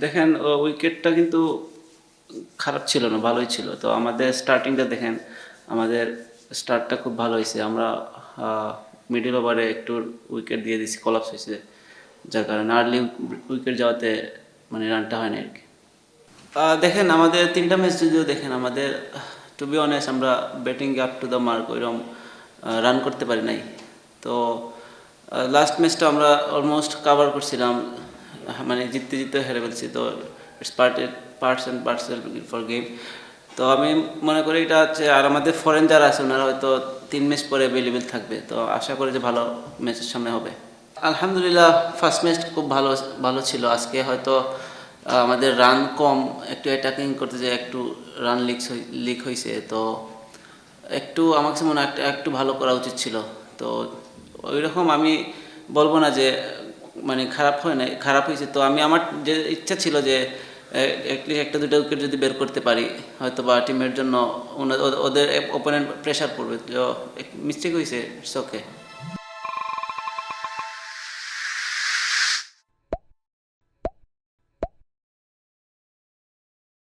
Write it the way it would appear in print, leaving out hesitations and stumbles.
দেখেন উইকেটটা কিন্তু খারাপ ছিল না, ভালোই ছিল। তো আমাদের স্টার্টিংটা দেখেন, আমাদের স্টার্টটা খুব ভালো হয়েছে। আমরা মিডল ওভারে একটু উইকেট দিয়ে দিছি, কলাপস হয়েছে, যার কারণে আর্লি উইকেট যাওয়াতে মানে রানটা হয় না আর কি। দেখেন আমাদের 3টা ম্যাচ যদিও দেখেন, আমাদের টু বি অনেস্ট আমরা batting up to the mark ওইরকম রান করতে পারি নাই। তো লাস্ট ম্যাচটা আমরা অলমোস্ট কাভার করছিলাম, মানে জিততে জিততে হেরে ফেলছি। তো it's parts and parcel for game. তো আমি মনে করি এটা হচ্ছে, আর আমাদের ফরেন যারা আছে ওনারা হয়তো 3 ম্যাচ পরে অ্যাভেলেবেল থাকবে। তো আশা করি যে ভালো ম্যাচের সামনে হবে। আলহামদুলিল্লাহ ফার্স্ট ম্যাচ খুব ভালো ভালো ছিল। আজকে হয়তো আমাদের রান কম, একটু অ্যাটাকিং করতে যেয়ে একটু রান লিক হয়েছে। তো একটু আমার কাছে মনে হয় একটু ভালো করা উচিত ছিল। তো ওই রকম আমি বলবো না যে মানে খারাপ হয় না, খারাপ হয়েছে। তো আমি আমার যে ইচ্ছা ছিল যে অ্যাটলিস্ট একটা দুটো উইকেট যদি বের করতে পারি, হয়তো বা টিমের জন্য ওদের ওপোনেন্ট প্রেশার পড়বে। তো মিস্টেক হয়েছে, ইটস ওকে।